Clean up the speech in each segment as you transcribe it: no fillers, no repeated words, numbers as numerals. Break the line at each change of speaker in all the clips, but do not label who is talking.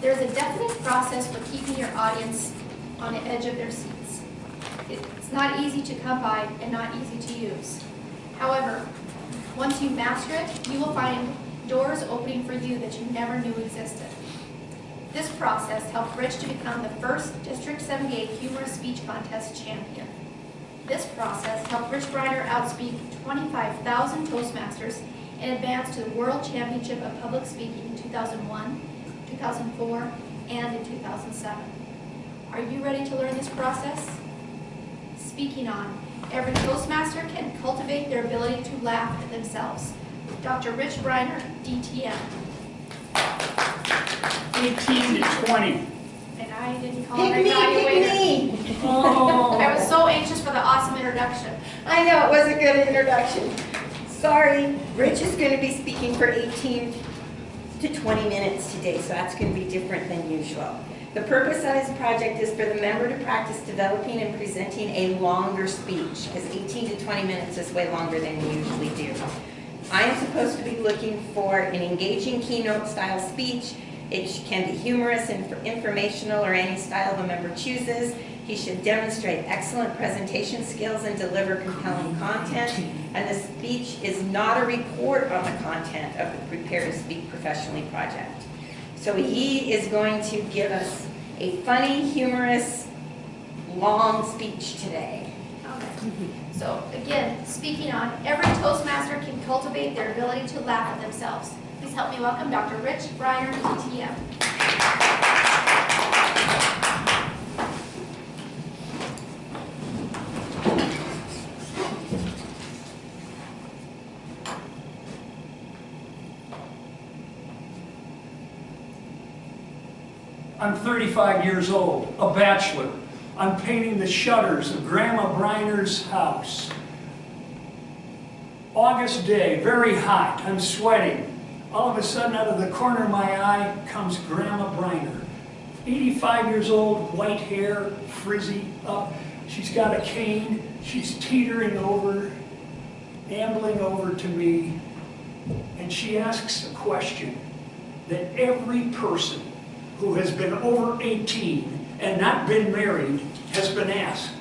There's a definite process for keeping your audience on the edge of their seats. It's not easy to come by and not easy to use. However, once you master it, you will find doors opening for you that you never knew existed. This process helped Rich to become the first District 78 Humorous Speech Contest champion. This process helped Rich Briner outspeak 25,000 Toastmasters and advance to the World Championship of Public Speaking in 2001, 2004, and in 2007. Are you ready to learn this process? Speaking on, every Toastmaster can cultivate their ability to laugh at themselves. Dr. Rich Briner, DTM.
18 to 20.
And I didn't call it
Pick me, pick me.
Oh.
I was so anxious for the awesome introduction.
I know, it was a good introduction. Sorry, Rich is going to be speaking for 18 to 20 minutes today, so that's going to be different than usual. The purpose of this project is for the member to practice developing and presenting a longer speech, because 18 to 20 minutes is way longer than we usually do. I am supposed to be looking for an engaging keynote style speech. It can be humorous, informational, or any style the member chooses. He should demonstrate excellent presentation skills and deliver compelling content. And the speech is not a report on the content of the Prepare to Speak Professionally project. So he is going to give us a funny, humorous, long speech today.
Okay. So again, speaking on, every Toastmaster can cultivate their ability to laugh at themselves. Please help me welcome Dr. Rich Briner, DTM.
I'm 35 years old, a bachelor. I'm painting the shutters of Grandma Briner's house. August day, very hot, I'm sweating. All of a sudden, out of the corner of my eye comes Grandma Briner. 85 years old, white hair, frizzy up. She's got a cane, she's teetering over, ambling over to me, and she asks a question that every person who has been over 18 and not been married has been asked.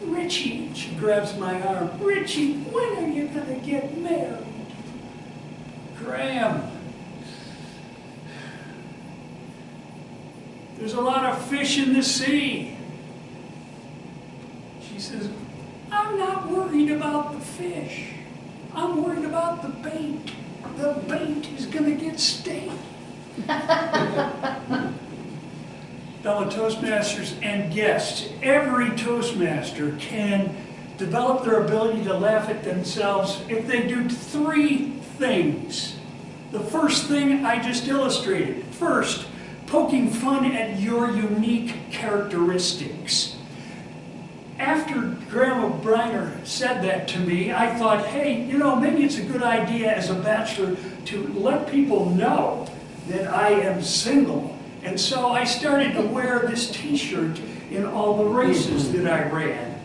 Richie, she grabs my arm, Richie, when are you gonna get married? Graham, there's a lot of fish in the sea. She says, I'm not worried about the fish. I'm worried about the bait. The bait is gonna get stale. Fellow Toastmasters and guests, every Toastmaster can develop their ability to laugh at themselves if they do three things. The first thing I just illustrated. First, poking fun at your unique characteristics. After Grandma Briner said that to me, I thought, hey, you know, maybe it's a good idea as a bachelor to let people know that I am single. And so I started to wear this t-shirt in all the races that I ran.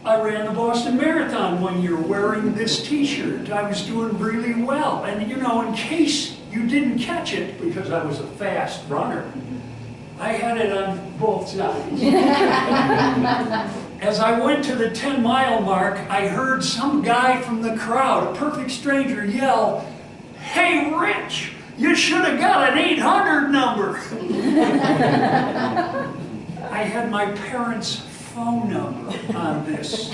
I ran the Boston Marathon one year wearing this t-shirt. I was doing really well. And you know, in case you didn't catch it, because I was a fast runner, I had it on both sides. As I went to the 10-mile mark, I heard some guy from the crowd, a perfect stranger, yell, "Hey, Rich, you should have got an 800 number." I had my parents' phone number on this.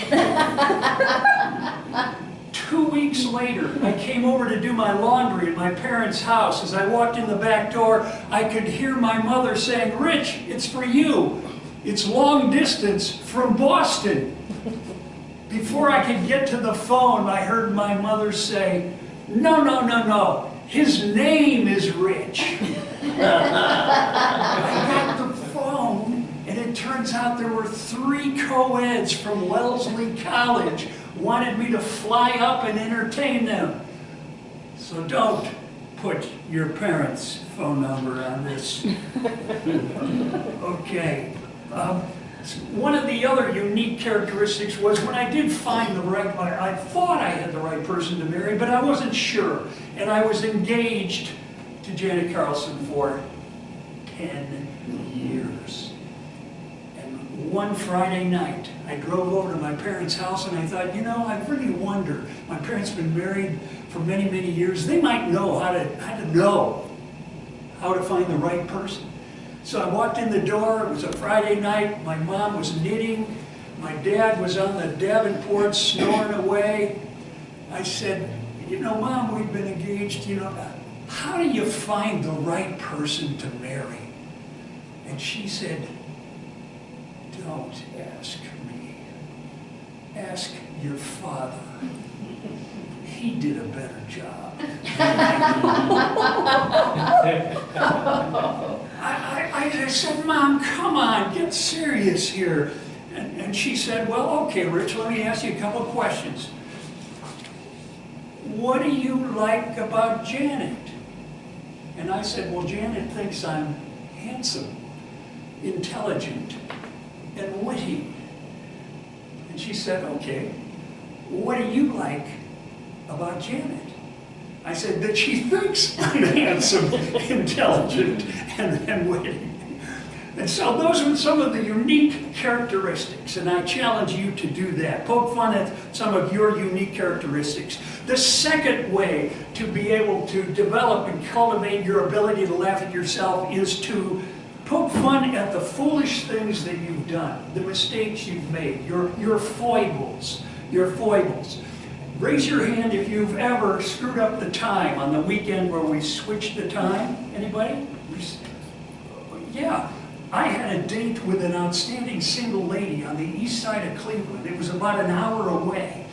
2 weeks later, I came over to do my laundry at my parents' house. As I walked in the back door, I could hear my mother saying, "Rich, it's for you. It's long distance from Boston." Before I could get to the phone, I heard my mother say, "No, no, no, no. His name is Rich." I got the phone, and it turns out there were 3 co-eds from Wellesley College wanted me to fly up and entertain them. So don't put your parents' phone number on this. Okay. One of the other unique characteristics was when I did find the right, I thought I had the right person to marry, but I wasn't sure. And I was engaged to Janet Carlson for 10 years. And one Friday night, I drove over to my parents' house and I thought, you know, I really wonder, my parents have been married for many, many years. They might know how to find the right person. So I walked in the door, it was a Friday night, my mom was knitting, my dad was on the Davenport snoring away. I said, you know, Mom, we've been engaged, you know, how do you find the right person to marry? And she said, don't ask me. Ask your father. He did a better job. I said, Mom, come on, get serious here. And she said, well, okay, Rich, let me ask you a couple of questions. What do you like about Janet? And I said, well, Janet thinks I'm handsome, intelligent, and witty. And she said, okay, what do you like about Janet? I said, that she thinks I'm handsome, intelligent, and witty. And so those are some of the unique characteristics, and I challenge you to do that. Poke fun at some of your unique characteristics. The second way to be able to develop and cultivate your ability to laugh at yourself is to poke fun at the foolish things that you've done, the mistakes you've made, your foibles, your foibles. Raise your hand if you've ever screwed up the time on the weekend where we switched the time. Anybody? Yeah. I had a date with an outstanding single lady on the east side of Cleveland. It was about an hour away.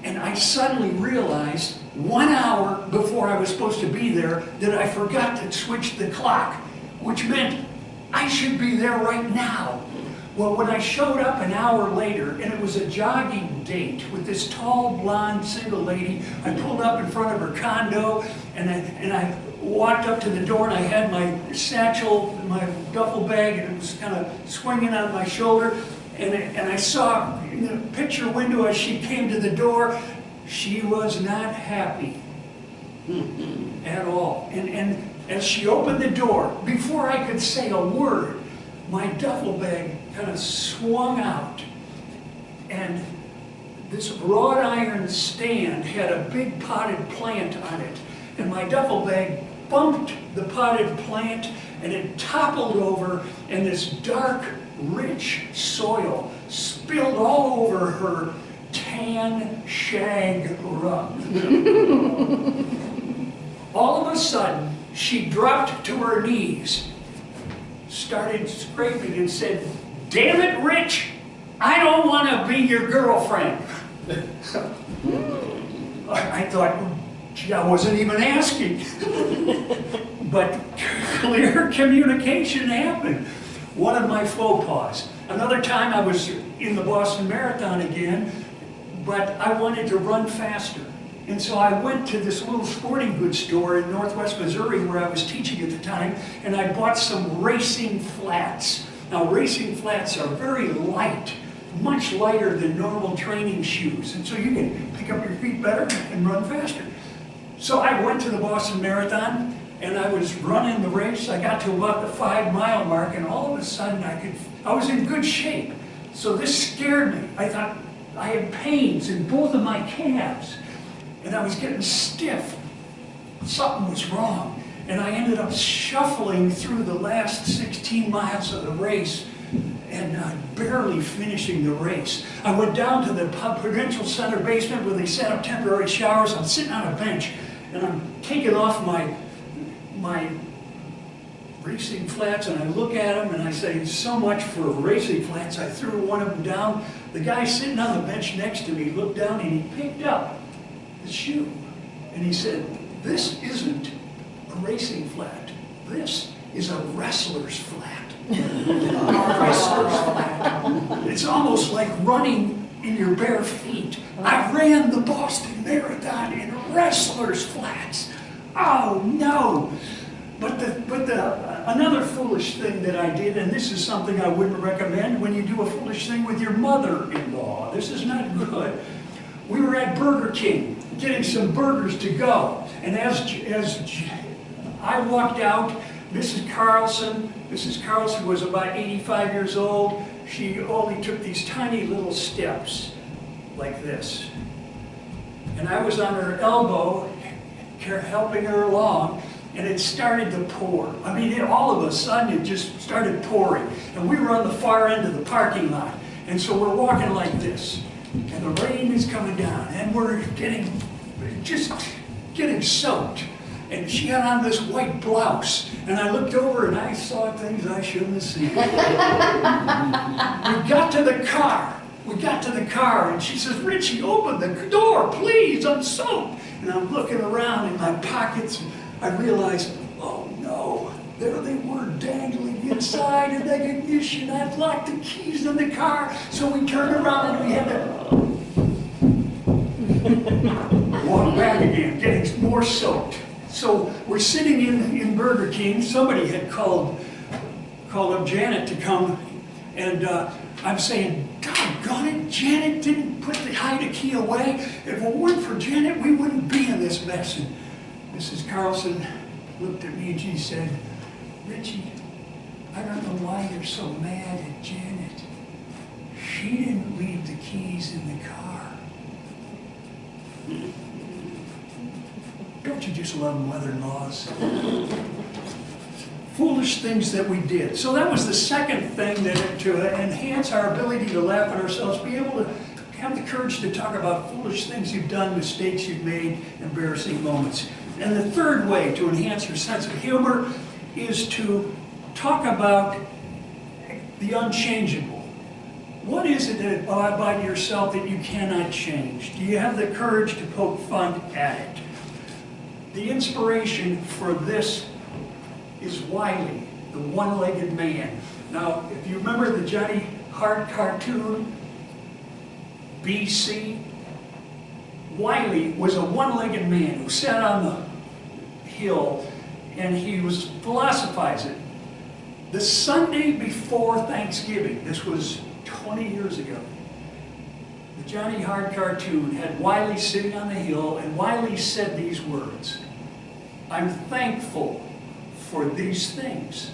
And I suddenly realized 1 hour before I was supposed to be there that I forgot to switch the clock, which meant I should be there right now. Well, when I showed up an hour later, and it was a jogging date with this tall, blonde, single lady, I pulled up in front of her condo, and I walked up to the door, and I had my satchel, my duffel bag, and it was kind of swinging on my shoulder, and I saw in the picture window as she came to the door, she was not happy at all. And as she opened the door, before I could say a word, my duffel bag kind of swung out, and this wrought iron stand had a big potted plant on it, and my duffel bag bumped the potted plant, and it toppled over, and this dark, rich soil spilled all over her tan shag rug. All of a sudden, she dropped to her knees, started scraping, and said, "Damn it, Rich, I don't want to be your girlfriend." I thought, gee, I wasn't even asking. But clear communication happened. One of my faux pas. Another time I was in the Boston Marathon again, but I wanted to run faster. And so I went to this little sporting goods store in Northwest Missouri where I was teaching at the time, and I bought some racing flats. Now, racing flats are very light, much lighter than normal training shoes, and so you can pick up your feet better and run faster. So I went to the Boston Marathon, and I was running the race. I got to about the 5-mile mark, and all of a sudden I was in good shape. So this scared me. I thought I had pains in both of my calves, and I was getting stiff. Something was wrong. And I ended up shuffling through the last 16 miles of the race and barely finishing the race. I went down to the Prudential Center basement where they set up temporary showers. I'm sitting on a bench, and I'm taking off my racing flats, and I look at them, and I say, so much for racing flats. I threw one of them down. The guy sitting on the bench next to me looked down, and he picked up the shoe, and he said, "This isn't a racing flat. This is a wrestler's flat." A wrestler's flat. It's almost like running in your bare feet. I ran the Boston Marathon in wrestler's flats. Oh no! But another foolish thing that I did, and this is something I wouldn't recommend when you do a foolish thing with your mother-in-law. This is not good. We were at Burger King getting some burgers to go, and as I walked out, Mrs. Carlson was about 85 years old. She only took these tiny little steps like this. And I was on her elbow, helping her along, and it started to pour. I mean, all of a sudden, it just started pouring. And we were on the far end of the parking lot. And so we're walking like this. And the rain is coming down, and we're just getting soaked. And she had on this white blouse, and I looked over and I saw things I shouldn't have seen. We got to the car, and she says, "Richie, open the door, please, I'm soaked." And I'm looking around in my pockets, and I realized, oh no, there they were dangling inside in the ignition. I'd locked the keys in the car, so we turned around and we had to walk back again, getting more soaked. So we're sitting in Burger King. Somebody had called up Janet to come, and I'm saying, doggone it, Janet didn't put the hide key away. If it weren't for Janet, we wouldn't be in this mess. And Mrs. Carlson looked at me and she said, "Richie, I don't know why you're so mad at Janet. She didn't leave the keys in the car." Don't you just love mother-in-laws? Foolish things that we did. So that was the second thing, that to enhance our ability to laugh at ourselves, be able to have the courage to talk about foolish things you've done, mistakes you've made, embarrassing moments. And the third way to enhance your sense of humor is to talk about the unchangeable. What is it about yourself that you cannot change? Do you have the courage to poke fun at it? The inspiration for this is Wiley, the one-legged man. Now, if you remember the Johnny Hart cartoon, BC, Wiley was a one-legged man who sat on the hill and he was philosophizing. The Sunday before Thanksgiving, this was 20 years ago, the Johnny Hart cartoon had Wiley sitting on the hill, and Wiley said these words, "I'm thankful for these things.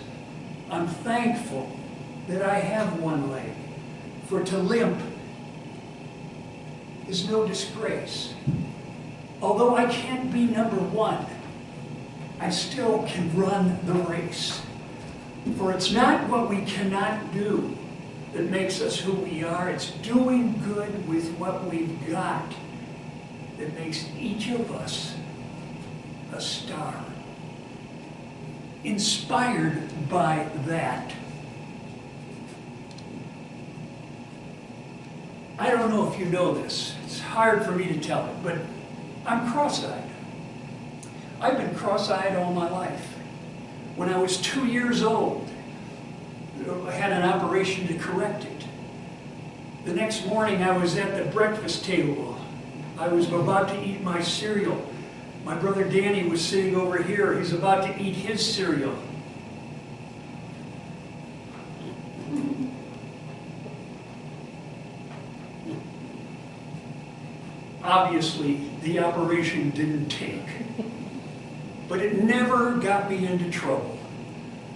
I'm thankful that I have one leg, for to limp is no disgrace. Although I can't be number one, I still can run the race. For it's not what we cannot do that makes us who we are, it's doing good with what we've got that makes each of us a star." Inspired by that, I don't know if you know this, it's hard for me to tell it, but I'm cross-eyed. I've been cross-eyed all my life. When I was 2 years old, I had an operation to correct it. The next morning I was at the breakfast table. I was about to eat my cereal. My brother Danny was sitting over here. He's about to eat his cereal. Obviously, the operation didn't take. But it never got me into trouble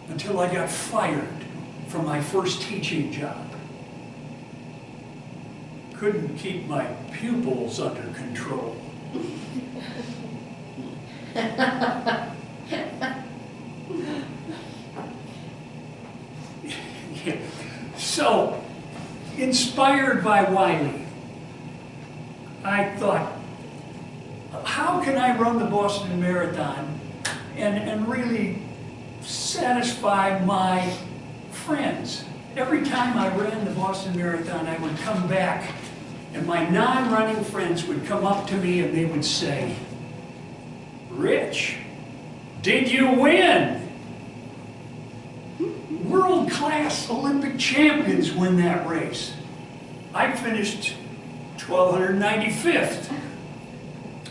until I got fired from my first teaching job. Couldn't keep my pupils under control. So, inspired by Wiley, I thought, how can I run the Boston Marathon and really satisfy my friends? Every time I ran the Boston Marathon, I would come back and my non-running friends would come up to me and they would say, "Rich, did you win? World-class Olympic champions win that race." I finished 1,295th.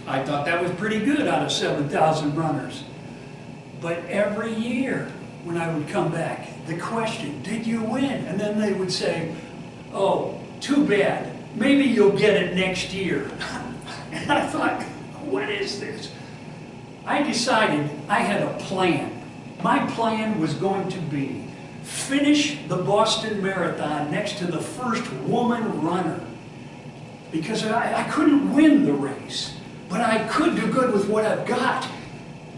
I thought that was pretty good out of 7,000 runners. But every year when I would come back, the question, "Did you win?" And then they would say, "Oh, too bad. Maybe you'll get it next year." And I thought, what is this? I decided I had a plan. My plan was going to be finish the Boston Marathon next to the first woman runner. Because I couldn't win the race, but I could do good with what I've got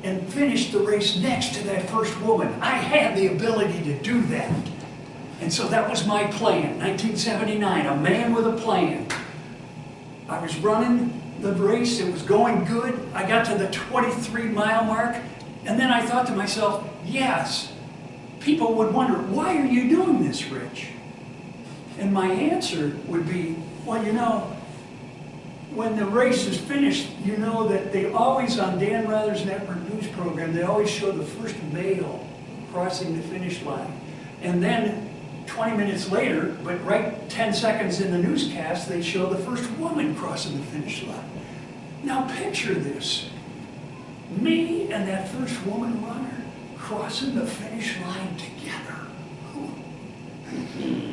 and finish the race next to that first woman. I had the ability to do that. And so that was my plan, 1979, a man with a plan. I was running the race, it was going good. I got to the 23-mile mark, and then I thought to myself, yes, people would wonder, why are you doing this, Rich? And my answer would be, well, you know, when the race is finished, you know that they always, on Dan Rather's network news program, they always show the first male crossing the finish line. And then 20 minutes later, but right 10 seconds in the newscast, they show the first woman crossing the finish line. Now picture this. Me and that first woman runner crossing the finish line together.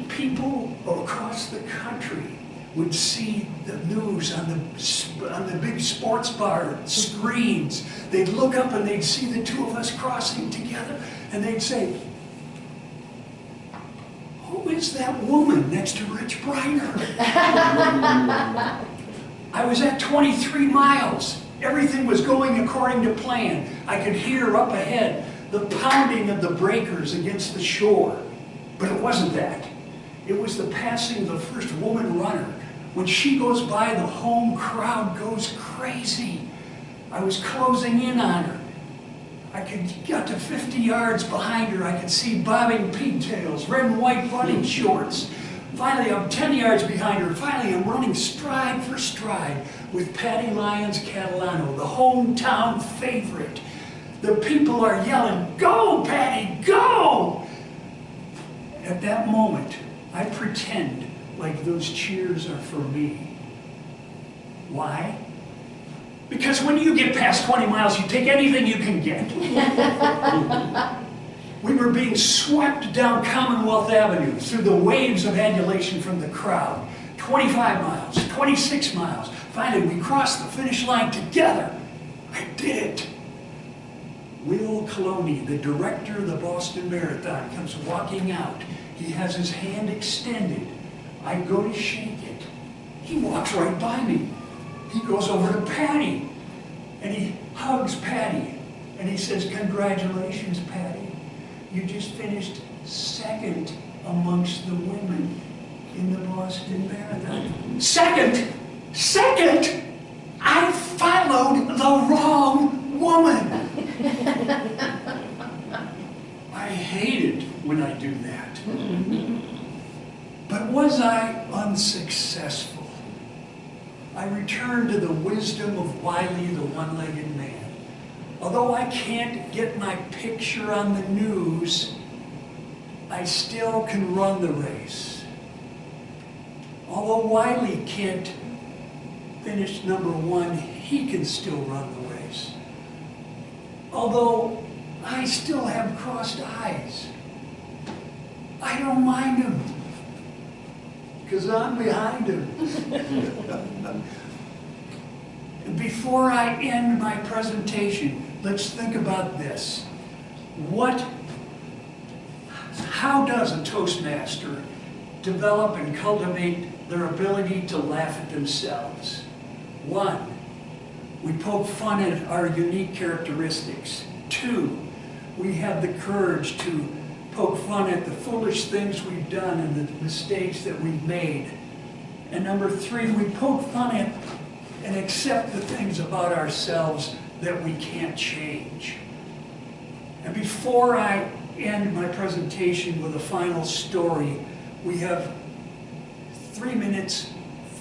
People across the country would see the news on the big sports bar screens. They'd look up and they'd see the two of us crossing together, and they'd say, who is that woman next to Rich Breiner? I was at 23 miles. Everything was going according to plan. I could hear up ahead the pounding of the breakers against the shore. But it wasn't that. It was the passing of the first woman runner. When she goes by, the home crowd goes crazy. I was closing in on her. Got to 50 yards behind her. I could see bobbing pigtails, red and white running shorts. Finally, I'm 10 yards behind her. Finally, I'm running stride for stride with Patty Lyons Catalano, the hometown favorite. The people are yelling, "Go, Patty, go!" At that moment, I pretend like those cheers are for me. Why? Because when you get past 20 miles, you take anything you can get. We were being swept down Commonwealth Avenue through the waves of adulation from the crowd. 25 miles, 26 miles. Finally, we crossed the finish line together. I did it. Will Coloni, the director of the Boston Marathon, comes walking out. He has his hand extended. I go to shake it. He walks right by me. He goes over to Patty, and he hugs Patty, and he says, "Congratulations, Patty. You just finished second amongst the women in the Boston Marathon." Second? Second? I followed the wrong woman. I hate it when I do that. But was I unsuccessful? I return to the wisdom of Wiley, the one-legged man. Although I can't get my picture on the news, I still can run the race. Although Wiley can't finish #1, he can still run the race. Although I still have crossed eyes, I don't mind him, because I'm behind him. And before I end my presentation, let's think about this. How does a Toastmaster develop and cultivate their ability to laugh at themselves? 1, we poke fun at our unique characteristics. 2, we have the courage to poke fun at the foolish things we've done and the mistakes that we've made. And 3, we poke fun at and accept the things about ourselves that we can't change. And before I end my presentation with a final story, we have 3 minutes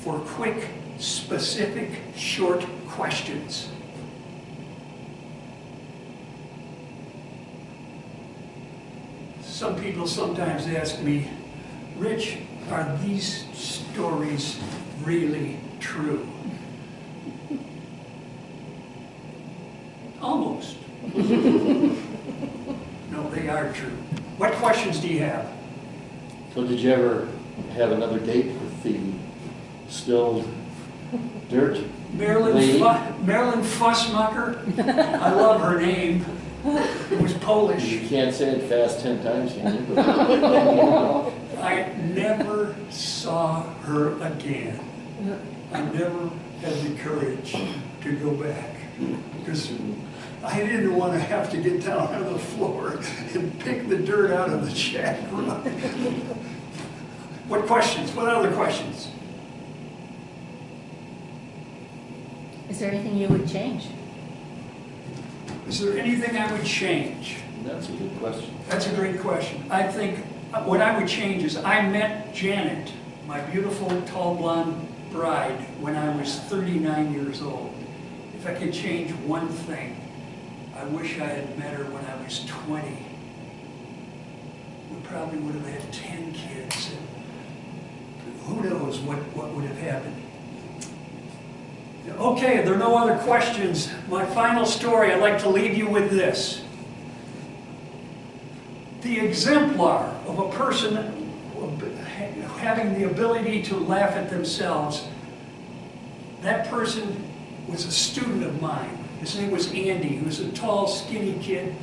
for quick, specific, short questions. Some people sometimes ask me, "Rich, are these stories really true?" Almost. No, they are true. What questions do you have?
So did you ever have another date with the spilled dirt?
Marilyn Fussmucker. I love her name. It was Polish.
You can't say it fast 10 times, can you?
I never saw her again. I never had the courage to go back because I didn't want to have to get down on the floor and pick the dirt out of the shack rug. What questions? What other questions?
Is there anything you would change?
Is there anything I would change?
That's a good question.
That's a great question. I think what I would change is I met Janet, my beautiful, tall, blonde bride, when I was 39 years old. If I could change one thing, I wish I had met her when I was 20. We probably would have had 10 kids. And who knows what would have happened. Okay, if there are no other questions, my final story, I'd like to leave you with this. The exemplar of a person having the ability to laugh at themselves, that person was a student of mine. His name was Andy. He was a tall, skinny kid.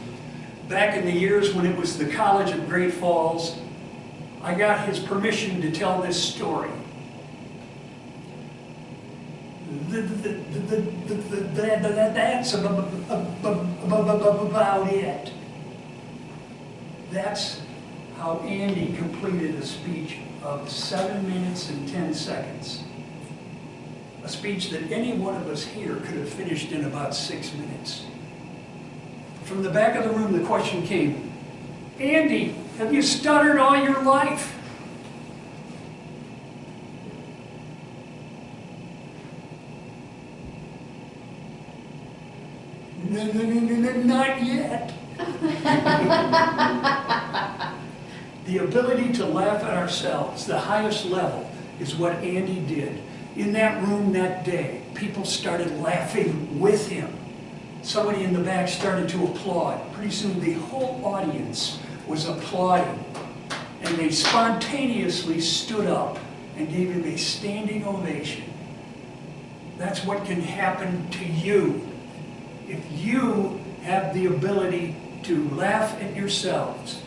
Back in the years when it was the College of Great Falls, I got his permission to tell this story. That's about it. That's how Andy completed a speech of 7 minutes and 10 seconds. A speech that any one of us here could have finished in about 6 minutes. From the back of the room, the question came, Andy, have you stuttered all your life? Not yet. The ability to laugh at ourselves, the highest level, is what Andy did. In that room that day, people started laughing with him. Somebody in the back started to applaud. Pretty soon the whole audience was applauding. And they spontaneously stood up and gave him a standing ovation. That's what can happen to you if you have the ability to laugh at yourselves,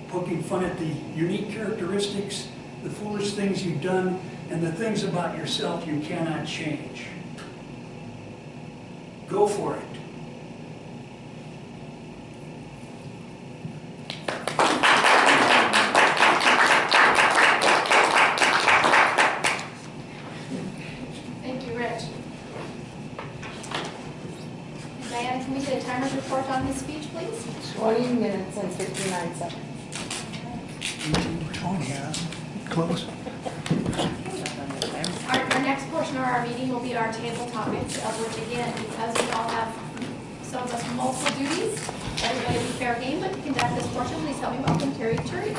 poking fun at the unique characteristics, the foolish things you've done, and the things about yourself you cannot change. Go for it.
Thank you, Rich. Diane, can we get a timer's report on his speech, please?
20 minutes and 59 seconds.
Oh, yeah. Close.
Our next portion of our meeting will be our table topics, of which again, because we all have, some of us, multiple duties, everybody will be fair game, but to conduct this portion, please help me welcome Terry Turi.